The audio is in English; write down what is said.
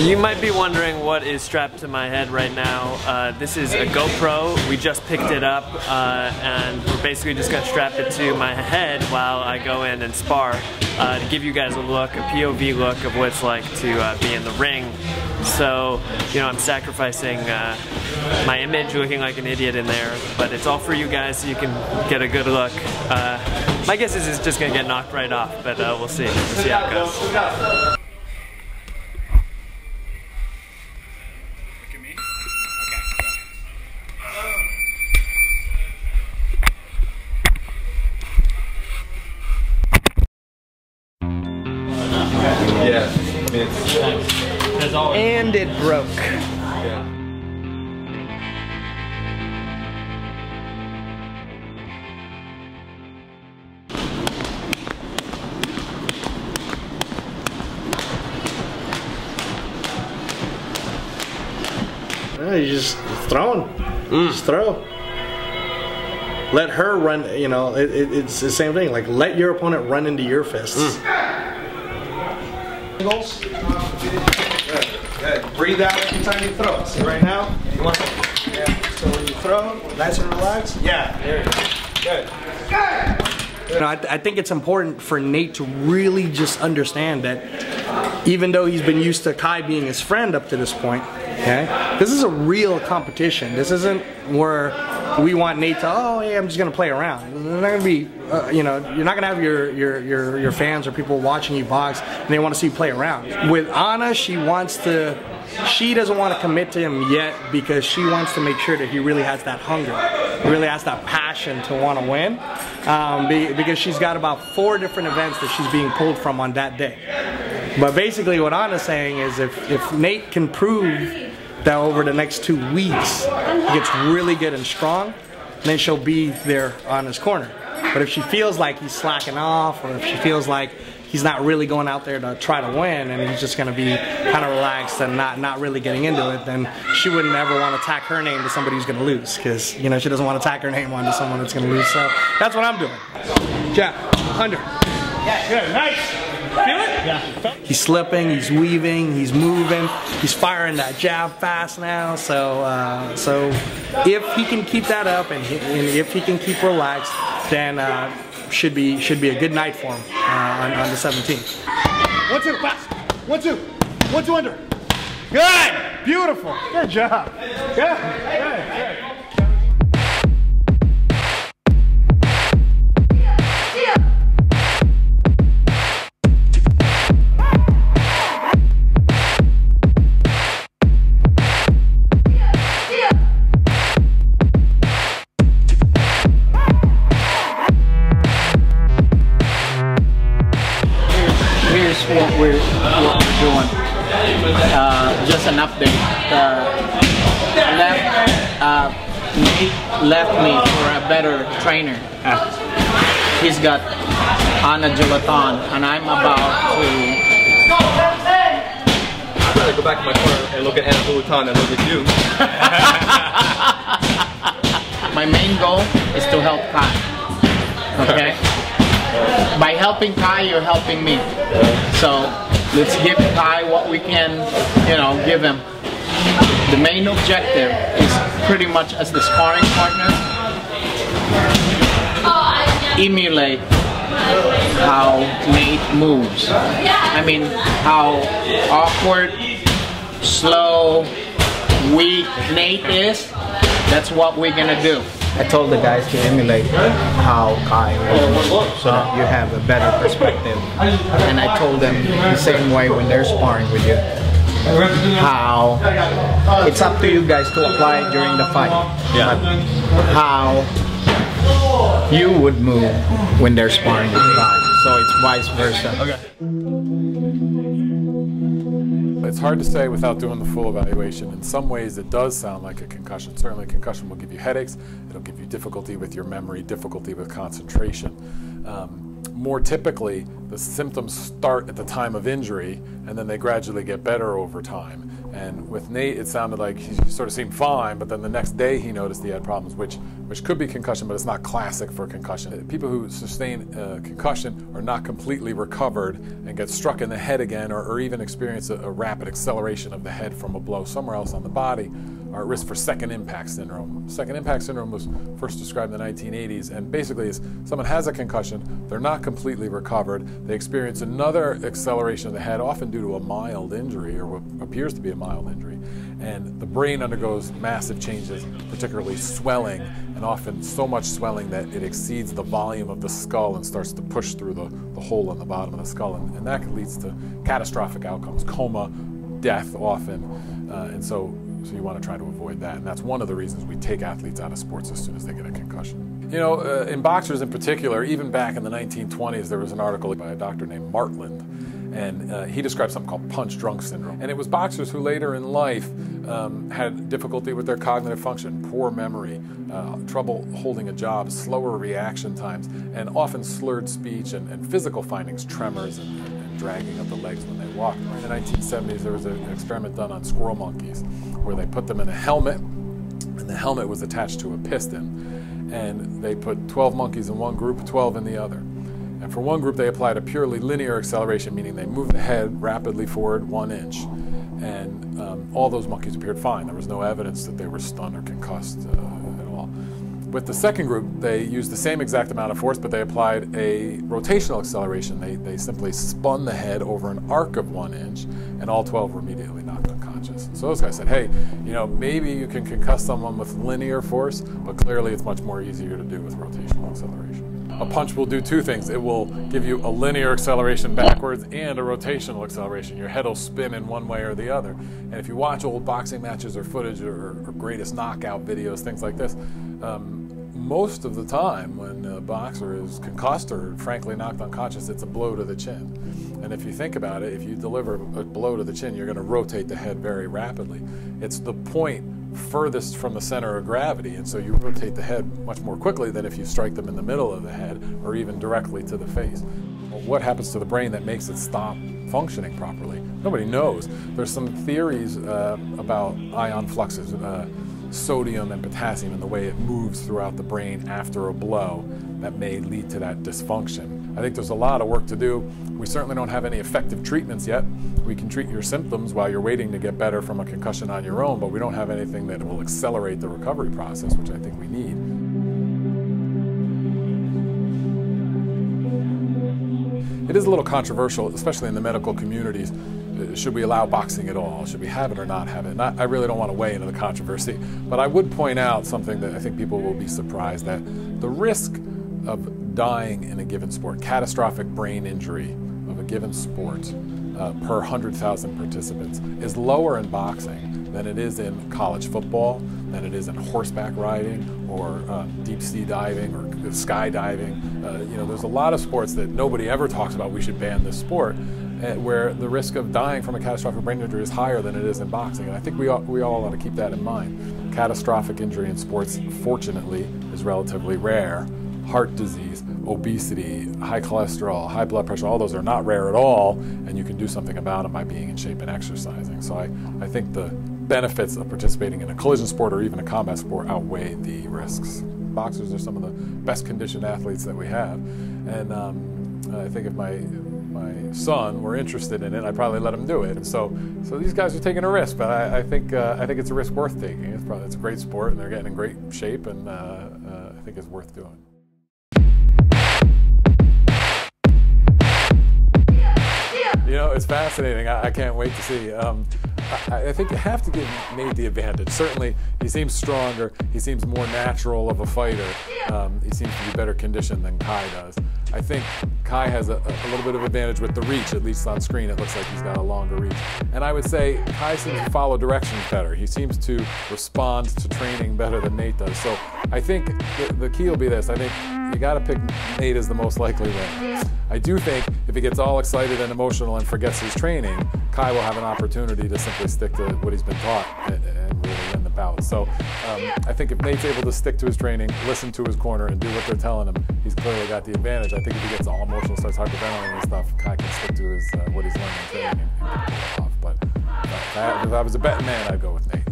You might be wondering what is strapped to my head right now. This is a GoPro. We just picked it up and we're basically just gonna strap it to my head while I go in and spar to give you guys a look, a POV look of what it's like to be in the ring. So, you know, I'm sacrificing my image looking like an idiot in there, but it's all for you guys so you can get a good look. My guess is it's just gonna get knocked right off, but we'll see. We'll see how it goes. Yeah. And it broke. Yeah. You just throwing. Just throw. Let her run, you know, it's the same thing. Like, let your opponent run into your fists. Angles. Good. Good. Breathe out every time you throw. So right now, you want to, yeah. So when you throw, nice and relaxed. Yeah. There you go. Good. You know, I think it's important for Nate to really just understand that even though he's been used to Kai being his friend up to this point, okay, this is a real competition. This isn't where we want Nate to, oh, hey, I'm just gonna play around. They're not gonna be, you know, you're not gonna have your fans or people watching you box and they want to see you play around. With Anna, she doesn't want to commit to him yet because she wants to make sure that he really has that hunger, really has that passion to want to win. Because she's got about 4 different events that she's being pulled from on that day. But basically, what Anna's saying is, if Nate can prove that over the next 2 weeks he gets really good and strong, then she'll be there on his corner. But if she feels like he's slacking off, or if she feels like he's not really going out there to try to win and he's just going to be kind of relaxed and not really getting into it, then she wouldn't ever want to tack her name to somebody who's going to lose, because, you know, she doesn't want to tack her name onto someone that's going to lose. So that's what I'm doing. Jab, under. Yeah, good, nice. Feel it? Yeah. He's slipping, he's weaving, he's moving, he's firing that jab fast now. So if he can keep that up and if he can keep relaxed, then should be a good night for him on the 17th. 1, 2, fast. 1, 2. 1, 2 under. Good. Beautiful. Good job. Good. Good. What we're doing. Just an update. Nate left me for a better trainer. He's got Anna Gelaton, and I'm about to. I'm gonna go back to my corner and look at Anna Gelaton and look at you. My main goal is to help Kai. Okay. By helping Kai, you're helping me. So let's give Kai what we can, you know, give him. The main objective is pretty much as the sparring partner, emulate how Nate moves. I mean, how awkward, slow, weak Nate is. That's what we're gonna do. I told the guys to emulate how Kai moves so that you have a better perspective. And I told them the same way when they're sparring with you. How it's up to you guys to apply it during the fight. Yeah. How you would move when they're sparring with Kai. So it's vice versa. Okay. It's hard to say without doing the full evaluation. In some ways it does sound like a concussion. Certainly a concussion will give you headaches, it'll give you difficulty with your memory, difficulty with concentration. more typically, the symptoms start at the time of injury, and then they gradually get better over time. And with Nate, it sounded like he sort of seemed fine, but then the next day he noticed he had problems, which could be concussion, but it's not classic for concussion. People who sustain concussion are not completely recovered and get struck in the head again, or even experience a rapid acceleration of the head from a blow somewhere else on the body, are at risk for second impact syndrome. Second impact syndrome was first described in the 1980s, and basically is someone has a concussion, they're not completely recovered, they experience another acceleration of the head, often due to a mild injury, or what appears to be a mild injury, and the brain undergoes massive changes, particularly swelling, and often so much swelling that it exceeds the volume of the skull and starts to push through the hole in the bottom of the skull, and that leads to catastrophic outcomes, coma, death often, and so you want to try to avoid that, and that's one of the reasons we take athletes out of sports as soon as they get a concussion. You know, in boxers in particular, even back in the 1920s, there was an article by a doctor named Martland, and he described something called punch-drunk syndrome. And it was boxers who later in life had difficulty with their cognitive function, poor memory, trouble holding a job, slower reaction times, and often slurred speech and physical findings, tremors and dragging of the legs when they walk. In the 1970s, there was an experiment done on squirrel monkeys where they put them in a helmet, and the helmet was attached to a piston, and they put 12 monkeys in one group, 12 in the other. And for one group, they applied a purely linear acceleration, meaning they moved the head rapidly forward 1 inch, and all those monkeys appeared fine. There was no evidence that they were stunned or concussed at all. With the second group, they used the same exact amount of force, but they applied a rotational acceleration. They simply spun the head over an arc of 1 inch, and all 12 were immediately knocked unconscious. So those guys said, hey, you know, maybe you can concuss someone with linear force, but clearly it's much more easier to do with rotational acceleration. A punch will do two things. It will give you a linear acceleration backwards and a rotational acceleration. Your head will spin in one way or the other. And if you watch old boxing matches or footage or greatest knockout videos, things like this, most of the time when a boxer is concussed or frankly knocked unconscious, it's a blow to the chin. And if you think about it, if you deliver a blow to the chin, you're going to rotate the head very rapidly. It's the point furthest from the center of gravity, and so you rotate the head much more quickly than if you strike them in the middle of the head or even directly to the face. Well, what happens to the brain that makes it stop functioning properly? Nobody knows. There's some theories about ion fluxes, sodium and potassium, and the way it moves throughout the brain after a blow that may lead to that dysfunction. I think there's a lot of work to do. We certainly don't have any effective treatments yet. We can treat your symptoms while you're waiting to get better from a concussion on your own, but we don't have anything that will accelerate the recovery process, which I think we need. It is a little controversial, especially in the medical communities. Should we allow boxing at all? Should we have it or not have it? I really don't want to weigh into the controversy, but I would point out something that I think people will be surprised at. The risk of dying in a given sport, catastrophic brain injury of a given sport per 100,000 participants is lower in boxing than it is in college football, than it is in horseback riding or deep sea diving or skydiving. You know, there's a lot of sports that nobody ever talks about. We should ban this sport, where the risk of dying from a catastrophic brain injury is higher than it is in boxing. And I think we all ought to keep that in mind. Catastrophic injury in sports, fortunately, is relatively rare. Heart disease, obesity, high cholesterol, high blood pressure, all those are not rare at all, and you can do something about them by being in shape and exercising. So I think the benefits of participating in a collision sport or even a combat sport outweigh the risks. Boxers are some of the best conditioned athletes that we have, and I think if my son were interested in it, I'd probably let him do it. And so these guys are taking a risk, but I think it's a risk worth taking. It's a great sport, and they're getting in great shape, and I think it's worth doing. You know, it's fascinating. I can't wait to see. I think you have to give Nate the advantage. Certainly, he seems stronger. He seems more natural of a fighter. He seems to be better conditioned than Kai does. I think Kai has a little bit of advantage with the reach. At least on screen, it looks like he's got a longer reach. And I would say Kai seems to follow directions better. He seems to respond to training better than Nate does. So I think the key will be this. I think you got to pick Nate as the most likely winner. I do think if he gets all excited and emotional and forgets his training, Kai will have an opportunity to simply stick to what he's been taught and really win the battle. out. So I think if Nate's able to stick to his training, listen to his corner, and do what they're telling him, he's clearly got the advantage. I think if he gets all emotional, starts hyperventilating and stuff, kind of can stick to his what he's learning in training and pull it off. But if I was a betting man, I'd go with Nate.